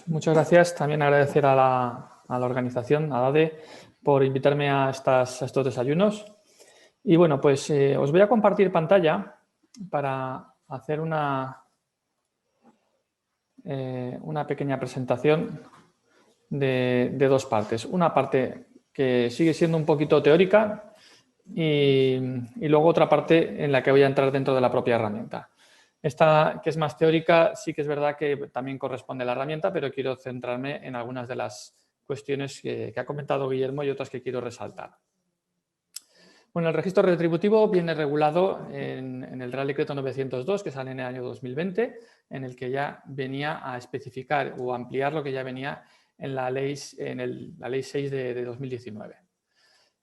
Muchas gracias. También agradecer a la organización, a DADE, por invitarme a estos desayunos. Y bueno, pues os voy a compartir pantalla para hacer una pequeña presentación de dos partes. Una parte que sigue siendo un poquito teórica y luego otra parte en la que voy a entrar dentro de la propia herramienta. Esta, que es más teórica, sí que es verdad que también corresponde a la herramienta, pero quiero centrarme en algunas de las cuestiones que ha comentado Guillermo y otras que quiero resaltar. Bueno, el registro retributivo viene regulado en el Real Decreto 902, que sale en el año 2020, en el que ya venía a especificar o ampliar lo que ya venía en la Ley 6 de 2019.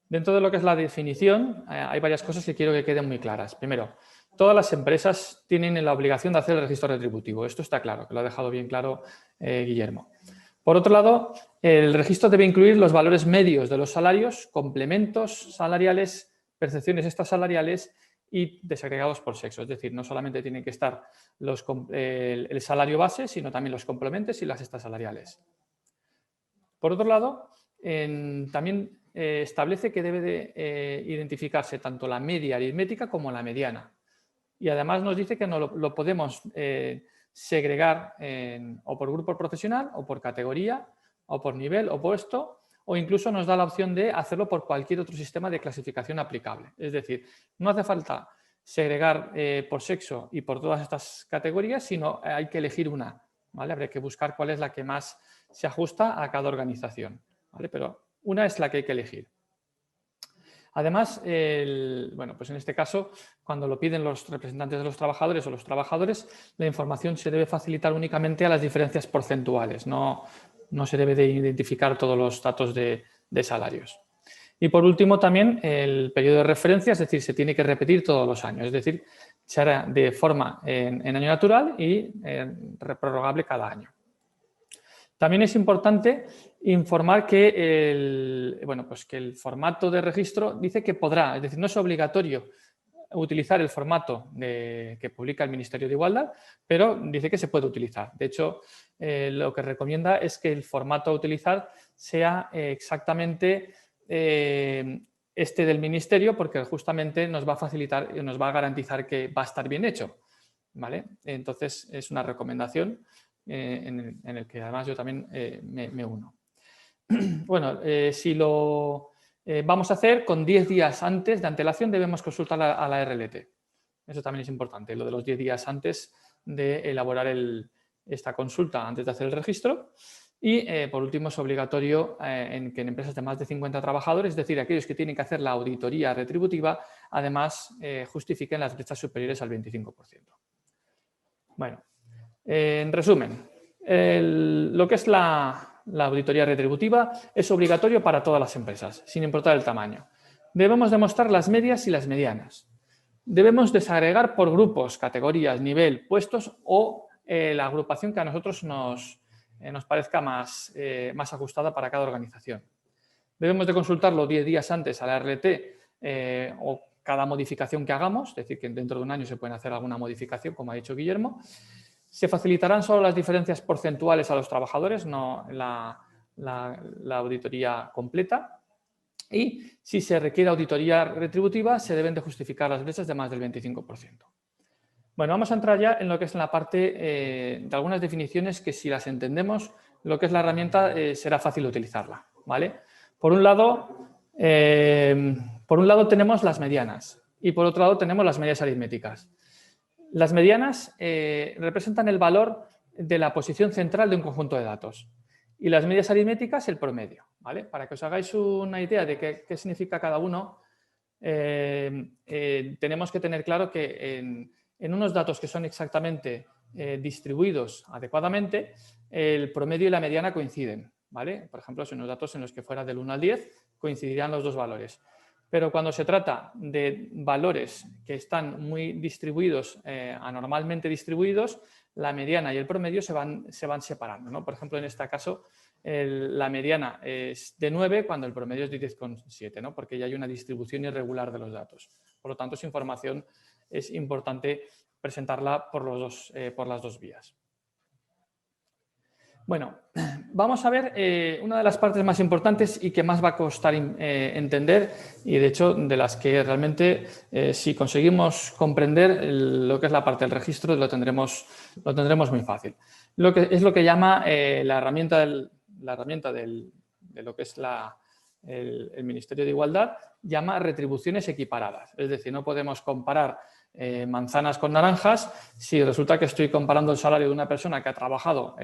Dentro de lo que es la definición, hay varias cosas que quiero que queden muy claras. Primero, todas las empresas tienen la obligación de hacer el registro retributivo. Esto está claro, que lo ha dejado bien claro Guillermo. Por otro lado, el registro debe incluir los valores medios de los salarios, complementos salariales, percepciones extrasalariales y desagregados por sexo. Es decir, no solamente tienen que estar el salario base, sino también los complementos y las extrasalariales. Por otro lado, también establece que debe de identificarse tanto la media aritmética como la mediana. Y además nos dice que no lo podemos segregar o por grupo profesional, o por categoría, o por nivel o puesto, o incluso nos da la opción de hacerlo por cualquier otro sistema de clasificación aplicable. Es decir, no hace falta segregar por sexo y por todas estas categorías, sino hay que elegir una, ¿vale? Habría que buscar cuál es la que más se ajusta a cada organización, ¿vale? Pero una es la que hay que elegir. Además, bueno, pues en este caso, cuando lo piden los representantes de los trabajadores o los trabajadores, la información se debe facilitar únicamente a las diferencias porcentuales, no se debe de identificar todos los datos de salarios. Y por último, también el periodo de referencia, es decir, se tiene que repetir todos los años, es decir, se hará de forma en año natural y prorrogable cada año. También es importante informar que que el formato de registro dice que podrá, es decir, no es obligatorio utilizar el formato que publica el Ministerio de Igualdad, pero dice que se puede utilizar. De hecho, lo que recomienda es que el formato a utilizar sea exactamente este del Ministerio, porque justamente nos va a facilitar y nos va a garantizar que va a estar bien hecho, ¿vale? Entonces, es una recomendación en el que además yo también me uno. Bueno, si lo vamos a hacer con 10 días antes de antelación, debemos consultar a la RLT. Eso también es importante, lo de los 10 días antes de elaborar esta consulta, antes de hacer el registro. Y, por último, es obligatorio que en empresas de más de 50 trabajadores, es decir, aquellos que tienen que hacer la auditoría retributiva, además justifiquen las brechas superiores al 25%. Bueno, en resumen, lo que es la auditoría retributiva es obligatorio para todas las empresas, sin importar el tamaño. Debemos demostrar las medias y las medianas. Debemos desagregar por grupos, categorías, nivel, puestos o la agrupación que a nosotros nos parezca más ajustada para cada organización. Debemos de consultarlo 10 días antes a la RLT o cada modificación que hagamos, es decir, que dentro de un año se pueden hacer alguna modificación, como ha dicho Guillermo. Se facilitarán solo las diferencias porcentuales a los trabajadores, no la auditoría completa. Y si se requiere auditoría retributiva, se deben de justificar las brechas de más del 25%. Bueno, vamos a entrar ya en lo que es la parte de algunas definiciones que, si las entendemos, lo que es la herramienta será fácil utilizarla, ¿vale? Por un lado tenemos las medianas y por otro lado tenemos las medias aritméticas. Las medianas representan el valor de la posición central de un conjunto de datos y las medias aritméticas el promedio, ¿vale? Para que os hagáis una idea de qué significa cada uno, tenemos que tener claro que en unos datos que son exactamente distribuidos adecuadamente, el promedio y la mediana coinciden, ¿vale? Por ejemplo, si unos datos en los que fuera del 1 al 10 coincidirían los dos valores. Pero cuando se trata de valores que están muy distribuidos, anormalmente distribuidos, la mediana y el promedio se van separando, ¿no? Por ejemplo, en este caso, la mediana es de 9 cuando el promedio es de 10,7, ¿no? Porque ya hay una distribución irregular de los datos. Por lo tanto, esa información es importante presentarla por las dos vías. Bueno, vamos a ver una de las partes más importantes y que más va a costar entender, y de hecho de las que realmente si conseguimos comprender lo que es la parte del registro lo tendremos muy fácil. Es lo que llama la herramienta de lo que es el Ministerio de Igualdad, llama retribuciones equiparadas. Es decir, no podemos comparar manzanas con naranjas si resulta que estoy comparando el salario de una persona que ha trabajado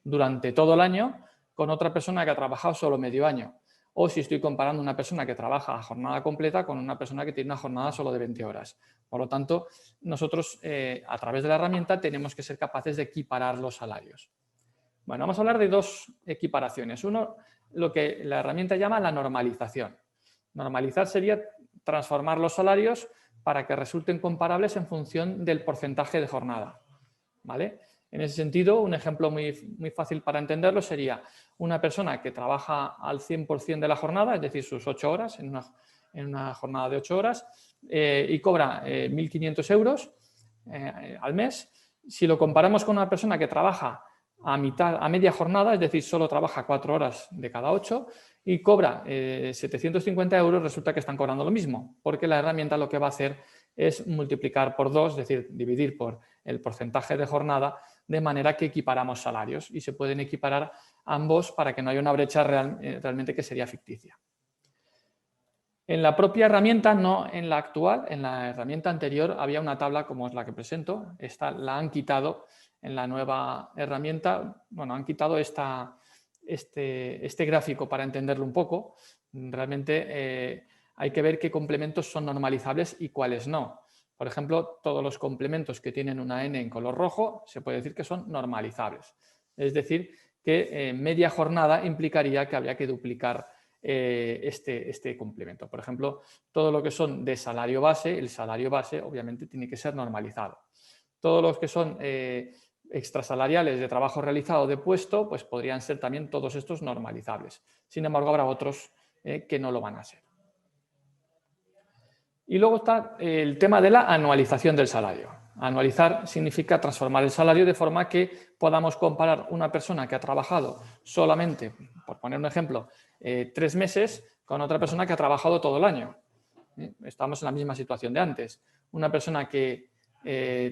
durante todo el año con otra persona que ha trabajado solo medio año. O si estoy comparando una persona que trabaja a jornada completa con una persona que tiene una jornada solo de 20 horas. Por lo tanto, nosotros a través de la herramienta tenemos que ser capaces de equiparar los salarios. Bueno, vamos a hablar de dos equiparaciones. Uno, lo que la herramienta llama la normalización. Normalizar sería transformar los salarios para que resulten comparables en función del porcentaje de jornada. ¿Vale? En ese sentido, un ejemplo muy fácil para entenderlo sería una persona que trabaja al 100% de la jornada, es decir, sus 8 horas, en una jornada de 8 horas, y cobra 1.500 euros al mes. Si lo comparamos con una persona que trabaja a media jornada, es decir, solo trabaja 4 horas de cada 8 y cobra 750 euros, resulta que están cobrando lo mismo, porque la herramienta lo que va a hacer es multiplicar por 2, es decir, dividir por el porcentaje de jornada, de manera que equiparamos salarios y se pueden equiparar ambos para que no haya una brecha realmente que sería ficticia. En la propia herramienta, no en la actual, en la herramienta anterior había una tabla como es la que presento, esta la han quitado en la nueva herramienta, bueno, han quitado este gráfico para entenderlo un poco. Realmente hay que ver qué complementos son normalizables y cuáles no. Por ejemplo, todos los complementos que tienen una N en color rojo se puede decir que son normalizables. Es decir, que media jornada implicaría que habría que duplicar este complemento. Por ejemplo, todo lo que son de salario base, el salario base obviamente tiene que ser normalizado. Todos los que son extrasalariales de trabajo realizado de puesto, pues podrían ser también todos estos normalizables. Sin embargo, habrá otros que no lo van a ser. Y luego está el tema de la anualización del salario. Anualizar significa transformar el salario de forma que podamos comparar una persona que ha trabajado solamente, por poner un ejemplo, 3 meses con otra persona que ha trabajado todo el año. Estamos en la misma situación de antes. Una persona que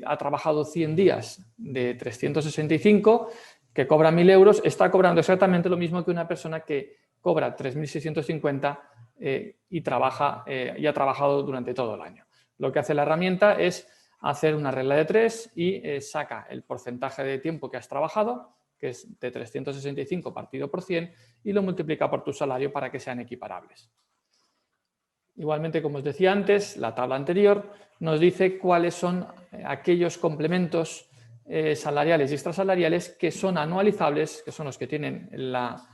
ha trabajado 100 días de 365, que cobra 1.000 euros, está cobrando exactamente lo mismo que una persona que cobra 3.650 y ha trabajado durante todo el año. Lo que hace la herramienta es hacer una regla de 3 y saca el porcentaje de tiempo que has trabajado, que es de 365 partido por 100, y lo multiplica por tu salario para que sean equiparables. Igualmente, como os decía antes, la tabla anterior nos dice cuáles son aquellos complementos salariales y extrasalariales que son anualizables, que son los que tienen la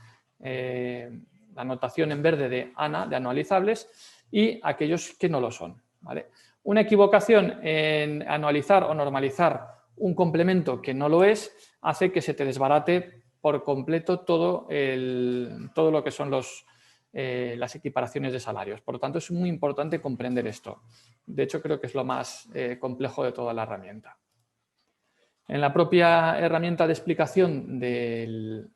notación en verde de ANA, de anualizables, y aquellos que no lo son. ¿Vale? Una equivocación en anualizar o normalizar un complemento que no lo es hace que se te desbarate por completo todo lo que son las equiparaciones de salarios. Por lo tanto, es muy importante comprender esto. De hecho, creo que es lo más complejo de toda la herramienta. En la propia herramienta de explicación del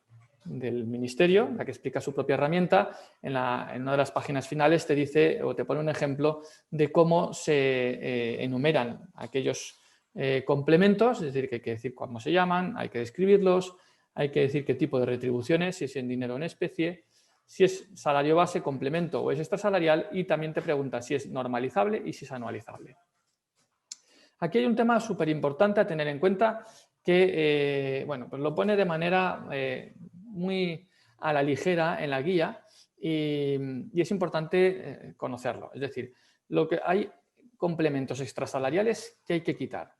Ministerio, la que explica su propia herramienta, en una de las páginas finales te dice o te pone un ejemplo de cómo se enumeran aquellos complementos, es decir, que hay que decir cómo se llaman, hay que describirlos, hay que decir qué tipo de retribuciones, si es en dinero o en especie, si es salario base, complemento o es extrasalarial, y también te pregunta si es normalizable y si es anualizable. Aquí hay un tema súper importante a tener en cuenta que pues lo pone de manera muy a la ligera en la guía y es importante conocerlo. Es decir, hay complementos extrasalariales que hay que quitar.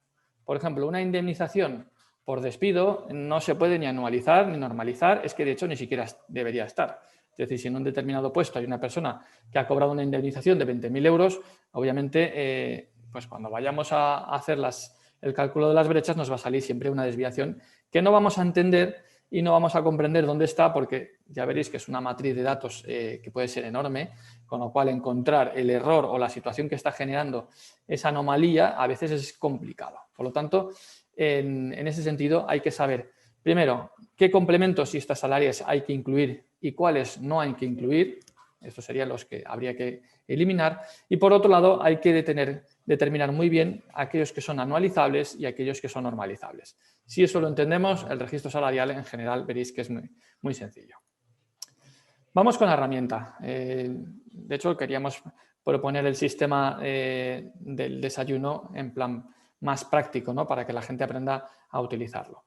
Por ejemplo, una indemnización por despido no se puede ni anualizar ni normalizar, es que de hecho ni siquiera debería estar. Es decir, si en un determinado puesto hay una persona que ha cobrado una indemnización de 20.000 euros, obviamente pues cuando vayamos a hacer el cálculo de las brechas nos va a salir siempre una desviación que no vamos a entender y no vamos a comprender dónde está, porque ya veréis que es una matriz de datos que puede ser enorme, con lo cual encontrar el error o la situación que está generando esa anomalía a veces es complicado. Por lo tanto, en ese sentido hay que saber Primero, qué complementos y extrasalariales hay que incluir y cuáles no hay que incluir. Estos serían los que habría que eliminar. Y por otro lado, hay que determinar muy bien aquellos que son anualizables y aquellos que son normalizables. Si eso lo entendemos, el registro salarial en general veréis que es muy sencillo. Vamos con la herramienta. De hecho, queríamos proponer el sistema del desayuno en plan más práctico, ¿no? Para que la gente aprenda a utilizarlo.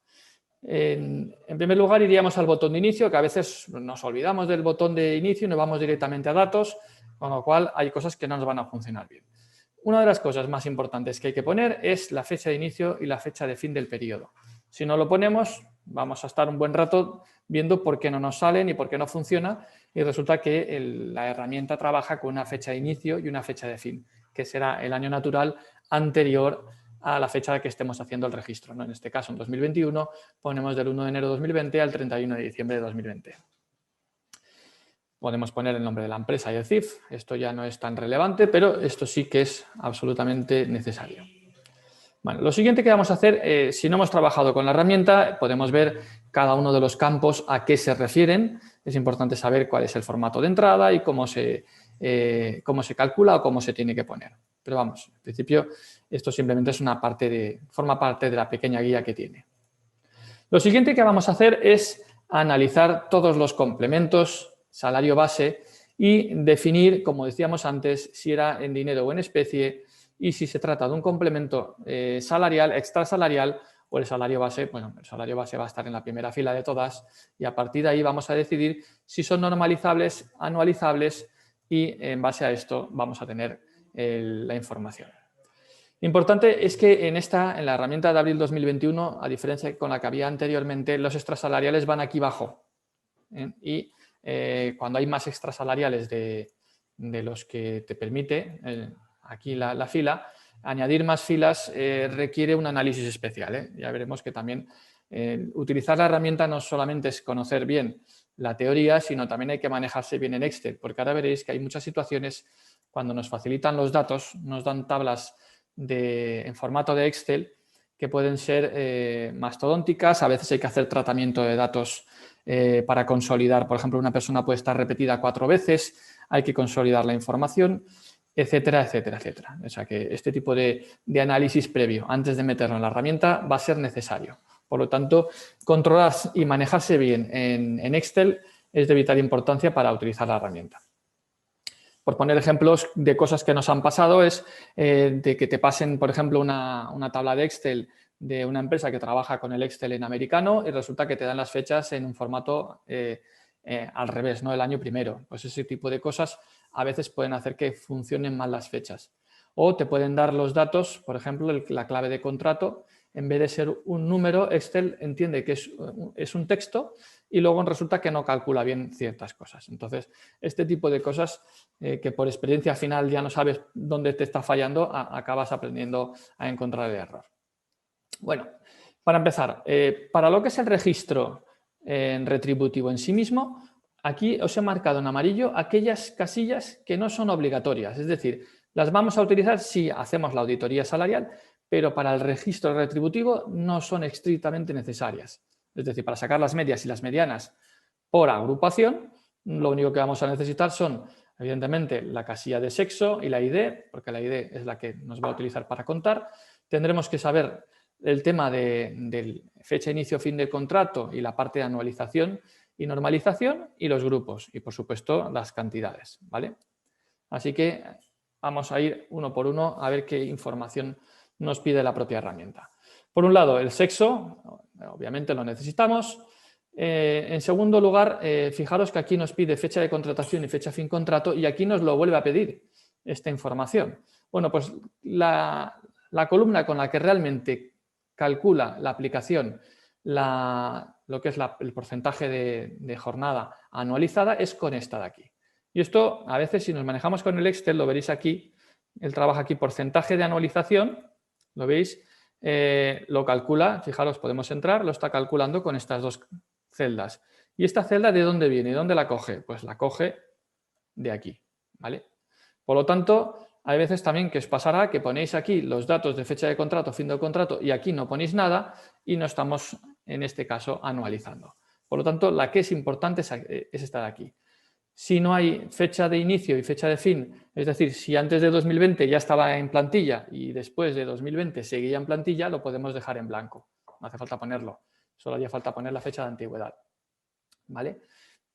En primer lugar, iríamos al botón de inicio, que a veces nos olvidamos del botón de inicio y nos vamos directamente a datos, con lo cual hay cosas que no nos van a funcionar bien. Una de las cosas más importantes que hay que poner es la fecha de inicio y la fecha de fin del periodo. Si no lo ponemos, vamos a estar un buen rato viendo por qué no nos salen y por qué no funciona, y resulta que la herramienta trabaja con una fecha de inicio y una fecha de fin, que será el año natural anterior a la fecha que estemos haciendo el registro, ¿no? En este caso, en 2021, ponemos del 1 de enero de 2020 al 31 de diciembre de 2020. Podemos poner el nombre de la empresa y el CIF. Esto ya no es tan relevante, pero esto sí que es absolutamente necesario. Bueno, lo siguiente que vamos a hacer, si no hemos trabajado con la herramienta, podemos ver cada uno de los campos a qué se refieren. Es importante saber cuál es el formato de entrada y cómo se calcula o cómo se tiene que poner. Pero vamos, en principio esto simplemente es forma parte de la pequeña guía que tiene. Lo siguiente que vamos a hacer es analizar todos los complementos, salario base, y definir, como decíamos antes, si era en dinero o en especie, y si se trata de un complemento salarial, extrasalarial o el salario base. Bueno, el salario base va a estar en la primera fila de todas y a partir de ahí vamos a decidir si son normalizables, anualizables y en base a esto vamos a tener la información. Importante es que en la herramienta de abril 2021, a diferencia con la que había anteriormente, los extrasalariales van aquí abajo. Y cuando hay más extrasalariales de los que te permite aquí la fila, añadir más filas requiere un análisis especial. Ya veremos que también utilizar la herramienta no solamente es conocer bien la teoría, sino también hay que manejarse bien en Excel, porque ahora veréis que hay muchas situaciones cuando nos facilitan los datos, nos dan tablas en formato de Excel que pueden ser mastodónticas. A veces hay que hacer tratamiento de datos para consolidar. Por ejemplo, una persona puede estar repetida 4 veces, hay que consolidar la información, etcétera, etcétera, etcétera. O sea que este tipo de análisis previo, antes de meterlo en la herramienta, va a ser necesario. Por lo tanto, controlar y manejarse bien en Excel es de vital importancia para utilizar la herramienta. Por poner ejemplos de cosas que nos han pasado es de que te pasen, por ejemplo, una tabla de Excel de una empresa que trabaja con el Excel en americano y resulta que te dan las fechas en un formato al revés, ¿no? El año primero. Pues ese tipo de cosas a veces pueden hacer que funcionen mal las fechas. O te pueden dar los datos, por ejemplo, la clave de contrato, en vez de ser un número, Excel entiende que es un texto y luego resulta que no calcula bien ciertas cosas. Entonces, este tipo de cosas que por experiencia final ya no sabes dónde te está fallando, acabas aprendiendo a encontrar el error. Bueno, para empezar, para lo que es el registro retributivo en sí mismo, aquí os he marcado en amarillo aquellas casillas que no son obligatorias, es decir, las vamos a utilizar si hacemos la auditoría salarial, pero para el registro retributivo no son estrictamente necesarias. Es decir, para sacar las medias y las medianas por agrupación, lo único que vamos a necesitar son, evidentemente, la casilla de sexo y la ID, porque la ID es la que nos va a utilizar para contar. Tendremos que saber el tema de fecha inicio fin del contrato y la parte de anualización y normalización y los grupos y, por supuesto, las cantidades, ¿vale? Así que vamos a ir uno por uno a ver qué información nos pide la propia herramienta. Por un lado, el sexo, obviamente lo necesitamos. En segundo lugar, fijaros que aquí nos pide fecha de contratación y fecha fin contrato y aquí nos lo vuelve a pedir esta información. Bueno, pues la columna con la que realmente calcula la aplicación lo que es el porcentaje de jornada anualizada es con esta de aquí. Y esto, a veces, si nos manejamos con el Excel, lo veréis aquí, él trabaja aquí porcentaje de anualización, ¿lo veis? Lo calcula, fijaros, podemos entrar, lo está calculando con estas dos celdas. ¿Y esta celda de dónde viene? ¿De dónde la coge? Pues la coge de aquí, ¿vale? Por lo tanto, hay veces también que os pasará que ponéis aquí los datos de fecha de contrato, fin de contrato y aquí no ponéis nada y no estamos en este caso, anualizando. Por lo tanto, la que es importante es esta de aquí. Si no hay fecha de inicio y fecha de fin, es decir, si antes de 2020 ya estaba en plantilla y después de 2020 seguía en plantilla, lo podemos dejar en blanco. No hace falta ponerlo, solo haría falta poner la fecha de antigüedad. ¿Vale?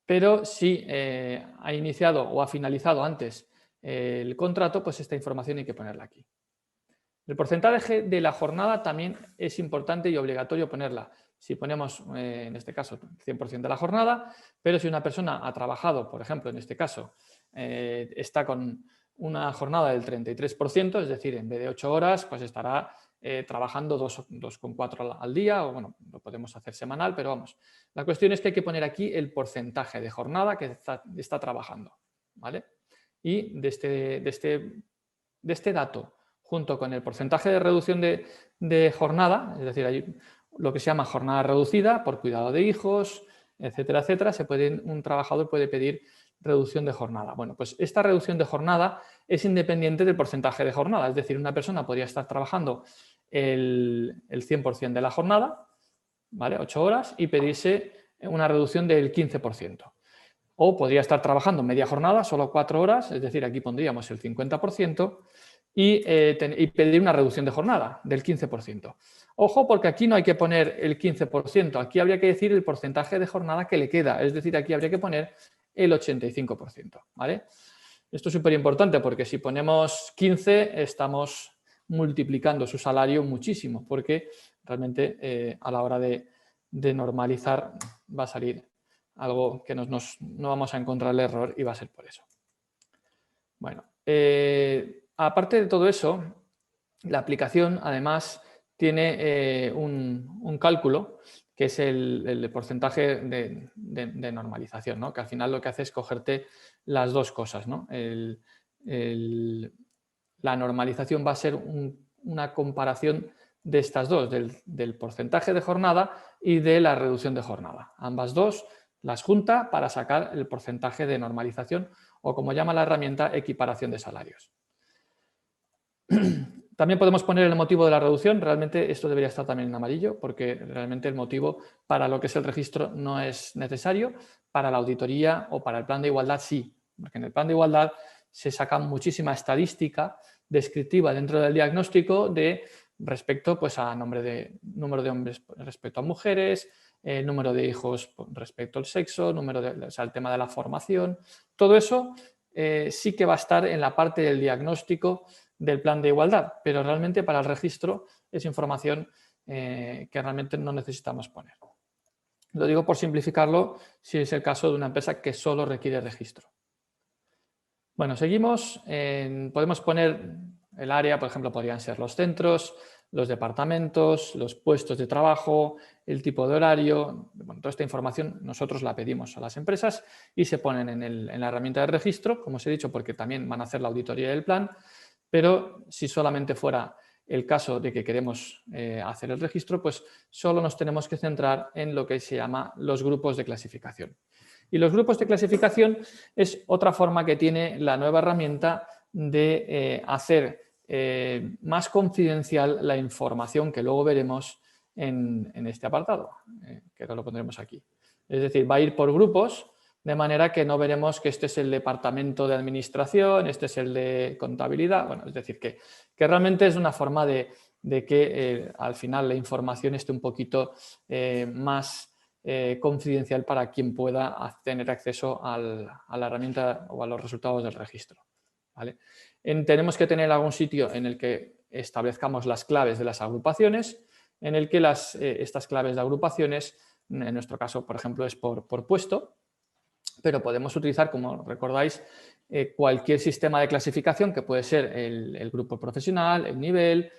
Pero si ha iniciado o ha finalizado antes el contrato, pues esta información hay que ponerla aquí. El porcentaje de la jornada también es importante y obligatorio ponerla. Si ponemos, en este caso, 100% de la jornada, pero si una persona ha trabajado, por ejemplo, en este caso, está con una jornada del 33%, es decir, en vez de 8 horas, pues estará trabajando 2,4 al día, o bueno, lo podemos hacer semanal, pero vamos. La cuestión es que hay que poner aquí el porcentaje de jornada que está trabajando, ¿vale? Y de este dato, junto con el porcentaje de reducción de jornada, es decir, hay lo que se llama jornada reducida por cuidado de hijos, etcétera, etcétera, un trabajador puede pedir reducción de jornada. Bueno, pues esta reducción de jornada es independiente del porcentaje de jornada, es decir, una persona podría estar trabajando el 100% de la jornada, ¿vale? 8 horas, y pedirse una reducción del 15%. O podría estar trabajando media jornada, solo 4 horas, es decir, aquí pondríamos el 50%, y pedir una reducción de jornada del 15%. Ojo, porque aquí no hay que poner el 15%, aquí habría que decir el porcentaje de jornada que le queda, es decir, aquí habría que poner el 85%, ¿vale? Esto es súper importante porque si ponemos 15 estamos multiplicando su salario muchísimo, porque realmente a la hora de normalizar va a salir algo que no vamos a encontrar el error y va a ser por eso. Bueno, aparte de todo eso, la aplicación además tiene un cálculo que es el porcentaje de normalización, ¿no? Que al final lo que hace es cogerte las dos cosas, ¿no? La normalización va a ser una comparación de estas dos, del porcentaje de jornada y de la reducción de jornada. Ambas dos las junta para sacar el porcentaje de normalización o, como llama la herramienta, equiparación de salarios. También podemos poner el motivo de la reducción. Realmente esto debería estar también en amarillo porque realmente el motivo para lo que es el registro no es necesario. Para la auditoría o para el plan de igualdad sí, porque en el plan de igualdad se saca muchísima estadística descriptiva dentro del diagnóstico respecto pues, a número de hombres respecto a mujeres, número de hijos respecto al sexo, el tema de la formación. Todo eso sí que va a estar en la parte del diagnóstico del plan de igualdad, pero realmente para el registro es información que realmente no necesitamos poner. Lo digo por simplificarlo si es el caso de una empresa que solo requiere registro. Bueno, seguimos. Podemos poner el área, por ejemplo, podrían ser los centros, los departamentos, los puestos de trabajo, el tipo de horario. Bueno, toda esta información nosotros la pedimos a las empresas y se ponen en la herramienta de registro, como os he dicho, porque también van a hacer la auditoría del plan. Pero si solamente fuera el caso de que queremos hacer el registro, pues solo nos tenemos que centrar en lo que se llama los grupos de clasificación. Y los grupos de clasificación es otra forma que tiene la nueva herramienta de hacer más confidencial la información que luego veremos en este apartado, que ahora lo pondremos aquí. Es decir, va a ir por grupos, de manera que no veremos que este es el departamento de administración, este es el de contabilidad. Bueno, es decir, que realmente es una forma de que al final la información esté un poquito más confidencial para quien pueda tener acceso a la herramienta o a los resultados del registro, ¿vale? Tenemos que tener algún sitio en el que establezcamos las claves de las agrupaciones, en el que estas claves de agrupaciones, en nuestro caso, por ejemplo, es por puesto, pero podemos utilizar, como recordáis, cualquier sistema de clasificación que puede ser el grupo profesional, el nivel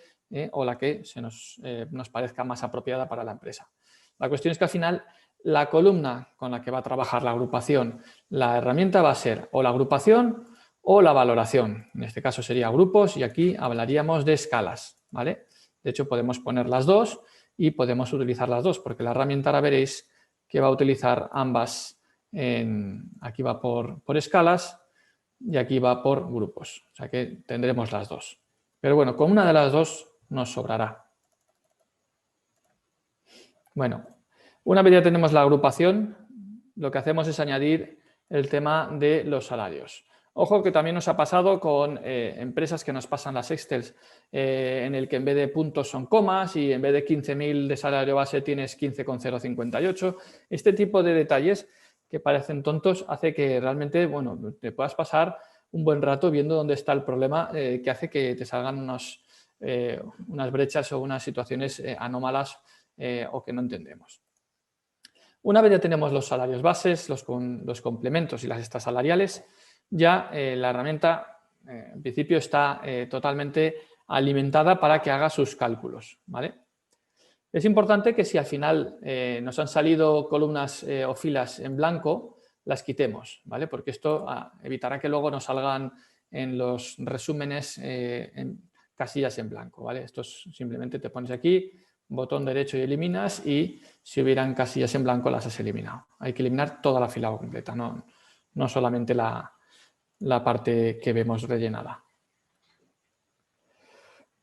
o la que nos parezca más apropiada para la empresa. La cuestión es que al final la columna con la que va a trabajar la agrupación, la herramienta va a ser o la agrupación o la valoración. En este caso sería grupos y aquí hablaríamos de escalas, ¿vale? De hecho, podemos poner las dos y podemos utilizar las dos porque la herramienta ahora veréis que va a utilizar ambas. Aquí va por escalas y aquí va por grupos. O sea que tendremos las dos. Pero bueno, con una de las dos nos sobrará. Bueno, Una vez ya tenemos la agrupación, lo que hacemos es añadir el tema de los salarios. Ojo que también nos ha pasado con empresas que nos pasan las Excels en el que en vez de puntos son comas y en vez de 15.000 de salario base tienes 15,058. Este tipo de detalles que parecen tontos hace que realmente, bueno, te puedas pasar un buen rato viendo dónde está el problema que hace que te salgan unas brechas o unas situaciones anómalas o que no entendemos. Una vez ya tenemos los salarios bases, los complementos y las extrasalariales, ya la herramienta en principio está totalmente alimentada para que haga sus cálculos, ¿vale? Es importante que si al final nos han salido columnas o filas en blanco, las quitemos, ¿vale? Porque esto evitará que luego nos salgan en los resúmenes en casillas en blanco, ¿vale? Esto es simplemente te pones aquí, botón derecho y eliminas, y si hubieran casillas en blanco las has eliminado. Hay que eliminar toda la fila completa, no solamente la parte que vemos rellenada.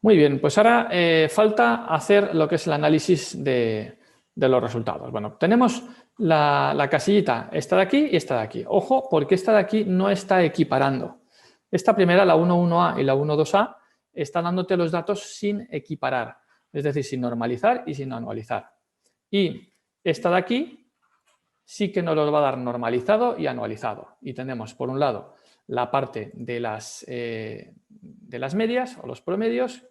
Muy bien, pues ahora falta hacer lo que es el análisis de los resultados. Bueno, tenemos la casillita, esta de aquí y esta de aquí. Ojo, porque esta de aquí no está equiparando. Esta primera, la 1.1a y la 1.2a, está dándote los datos sin equiparar, es decir, sin normalizar y sin anualizar. Y esta de aquí sí que nos los va a dar normalizado y anualizado. Y tenemos, por un lado, la parte de las medias o los promedios.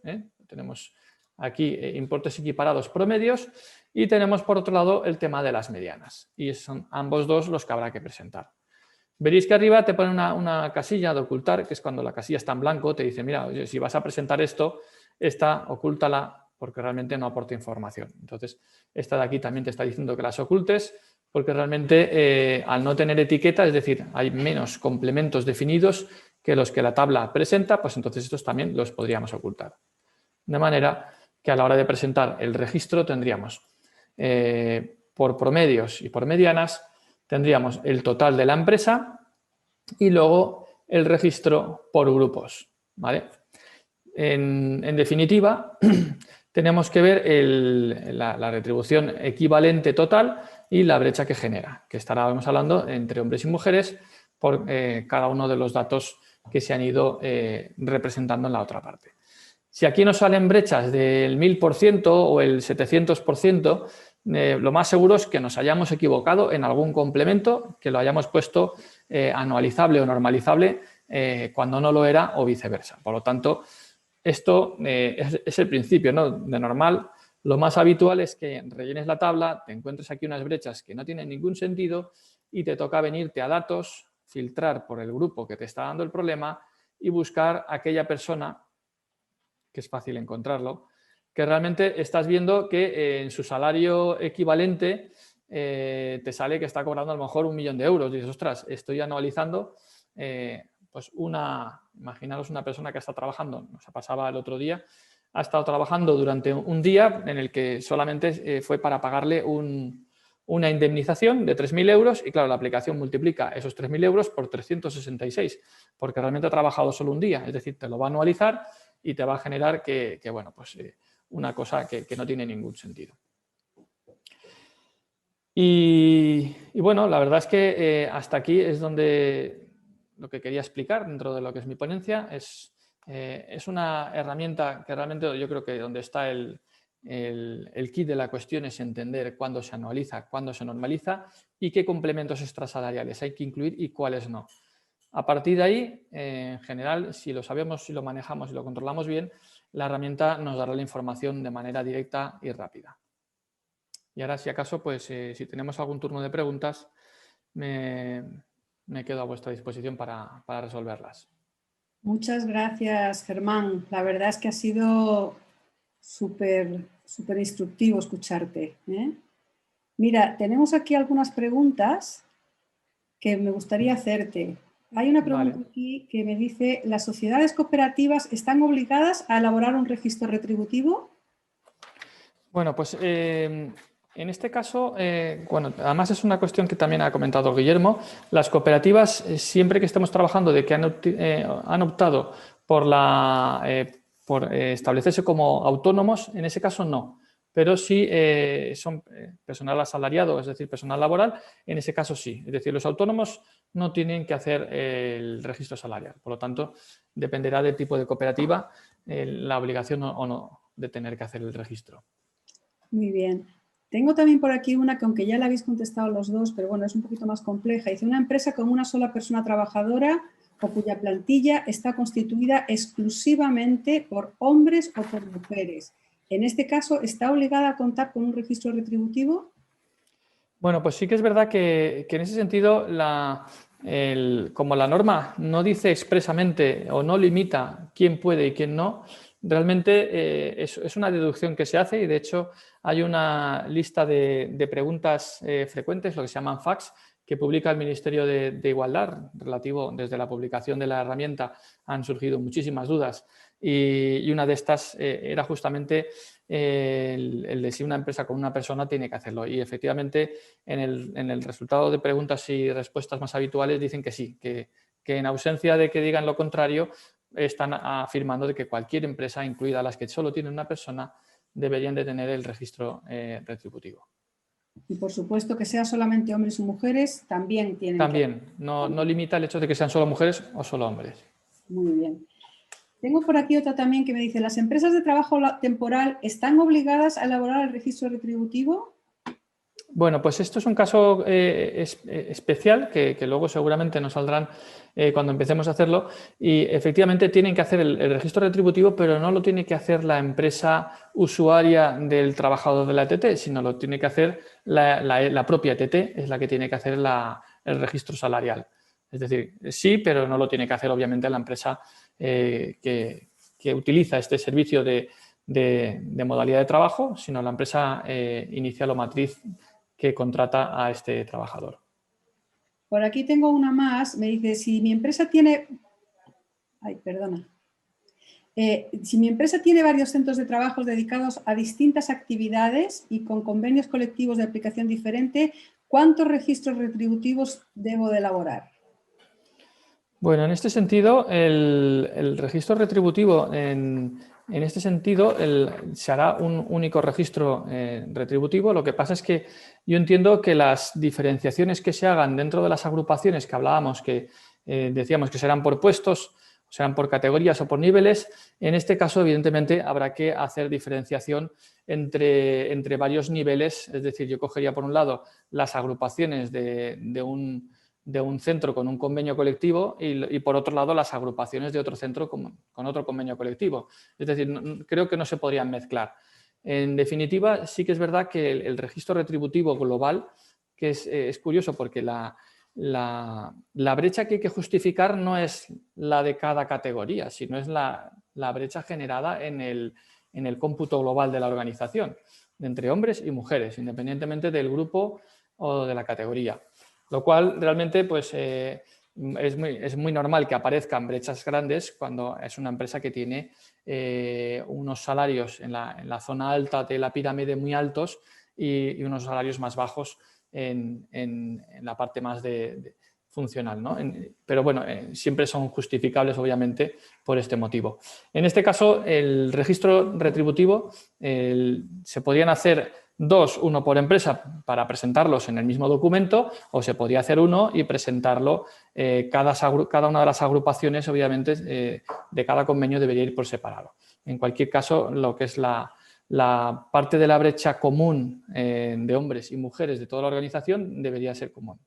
Tenemos aquí importes equiparados promedios y tenemos, por otro lado, el tema de las medianas. Y son ambos dos los que habrá que presentar. Veréis que arriba te pone una casilla de ocultar, que es cuando la casilla está en blanco, te dice, mira, oye, si vas a presentar esto, esta ocúltala porque realmente no aporta información. Entonces, esta de aquí también te está diciendo que las ocultes, porque realmente al no tener etiqueta, es decir, hay menos complementos definidos que los que la tabla presenta, pues entonces estos también los podríamos ocultar. De manera que a la hora de presentar el registro tendríamos por promedios y por medianas, tendríamos el total de la empresa y luego el registro por grupos, ¿vale? En definitiva, tenemos que ver la retribución equivalente total y la brecha que genera, que estaremos hablando entre hombres y mujeres por cada uno de los datos que se han ido representando en la otra parte. Si aquí nos salen brechas del 1000% o el 700%, lo más seguro es que nos hayamos equivocado en algún complemento, que lo hayamos puesto anualizable o normalizable cuando no lo era o viceversa. Por lo tanto, esto es el principio, ¿no? De normal, lo más habitual es que rellenes la tabla, te encuentres aquí unas brechas que no tienen ningún sentido y te toca venirte a datos, filtrar por el grupo que te está dando el problema y buscar a aquella persona, que es fácil encontrarlo, que realmente estás viendo que en su salario equivalente te sale que está cobrando a lo mejor 1 millón de euros. Y dices, ostras, estoy anualizando pues imaginaros una persona que está trabajando, nos pasaba el otro día, ha estado trabajando durante un día en el que solamente fue para pagarle una indemnización de 3.000 euros y claro, la aplicación multiplica esos 3.000 euros por 366, porque realmente ha trabajado solo un día, es decir, te lo va a anualizar y te va a generar bueno, pues una cosa que no tiene ningún sentido. Y bueno, la verdad es que hasta aquí es donde lo que quería explicar dentro de lo que es mi ponencia. Es una herramienta que realmente yo creo que donde está el kit de la cuestión es entender cuándo se anualiza, cuándo se normaliza y qué complementos extrasalariales hay que incluir y cuáles no. A partir de ahí, en general, si lo sabemos, si lo manejamos y lo controlamos bien, la herramienta nos dará la información de manera directa y rápida. Y ahora, si acaso, pues si tenemos algún turno de preguntas, me quedo a vuestra disposición para resolverlas. Muchas gracias, Germán. La verdad es que ha sido súper instructivo escucharte, ¿eh? Mira, tenemos aquí algunas preguntas que me gustaría hacerte. Hay una pregunta aquí que me dice, ¿las sociedades cooperativas están obligadas a elaborar un registro retributivo? Bueno, pues en este caso, bueno, además es una cuestión que también ha comentado Guillermo, las cooperativas, siempre que estemos trabajando de que han optado por establecerse como autónomos, en ese caso no, pero si son personal asalariado, es decir, personal laboral, en ese caso sí. Es decir, los autónomos no tienen que hacer el registro salarial. Por lo tanto, dependerá del tipo de cooperativa la obligación o no de tener que hacer el registro. Muy bien. Tengo también por aquí una que, aunque ya la habéis contestado los dos, pero bueno, es un poquito más compleja. Dice, una empresa con una sola persona trabajadora o cuya plantilla está constituida exclusivamente por hombres o por mujeres. En este caso, ¿está obligada a contar con un registro retributivo? Bueno, pues sí que es verdad que en ese sentido, como la norma no dice expresamente o no limita quién puede y quién no, realmente es una deducción que se hace y de hecho hay una lista de preguntas frecuentes, lo que se llaman FAQs, que publica el Ministerio de Igualdad. Desde la publicación de la herramienta han surgido muchísimas dudas y una de estas era justamente el de si una empresa con una persona tiene que hacerlo. Y efectivamente en el resultado de preguntas y respuestas más habituales dicen que sí, que en ausencia de que digan lo contrario están afirmando de que cualquier empresa, incluida las que solo tienen una persona, deberían de tener el registro retributivo. Y por supuesto que sea solamente hombres o mujeres, también tienen También, no limita el hecho de que sean solo mujeres o solo hombres. Muy bien. Tengo por aquí otra también que me dice, ¿las empresas de trabajo temporal están obligadas a elaborar el registro retributivo? Bueno, pues esto es un caso especial que luego seguramente nos saldrán cuando empecemos a hacerlo y efectivamente tienen que hacer el registro retributivo, pero no lo tiene que hacer la empresa usuaria del trabajador de la ETT, sino lo tiene que hacer la propia ETT, es la que tiene que hacer el registro salarial. Es decir, sí, pero no lo tiene que hacer obviamente la empresa que utiliza este servicio de modalidad de trabajo, sino la empresa inicial o matriz que contrata a este trabajador. Por aquí tengo una más, me dice, si mi empresa tiene... Ay, perdona. Si mi empresa tiene varios centros de trabajo dedicados a distintas actividades y con convenios colectivos de aplicación diferente, ¿cuántos registros retributivos debo de elaborar? Bueno, en este sentido, el registro retributivo, en este sentido, se hará un único registro retributivo. Lo que pasa es que yo entiendo que las diferenciaciones que se hagan dentro de las agrupaciones que hablábamos, que decíamos que serán por puestos, serán por categorías o por niveles, en este caso, evidentemente, habrá que hacer diferenciación entre varios niveles. Es decir, yo cogería por un lado las agrupaciones de un centro con un convenio colectivo y por otro lado las agrupaciones de otro centro con otro convenio colectivo. Es decir, creo que no se podrían mezclar. En definitiva, sí que es verdad que el registro retributivo global, que es curioso porque la brecha que hay que justificar no es la de cada categoría, sino es la brecha generada en el cómputo global de la organización, entre hombres y mujeres, independientemente del grupo o de la categoría. Lo cual realmente pues, es muy normal que aparezcan brechas grandes cuando es una empresa que tiene unos salarios en la zona alta de la pirámide muy altos y unos salarios más bajos en la parte más funcional, ¿no? Pero bueno, siempre son justificables obviamente por este motivo. En este caso, el registro retributivo se podrían hacer dos, uno por empresa para presentarlos en el mismo documento o se podría hacer uno y presentarlo cada una de las agrupaciones, obviamente, de cada convenio debería ir por separado. En cualquier caso, lo que es la parte de la brecha común de hombres y mujeres de toda la organización debería ser común.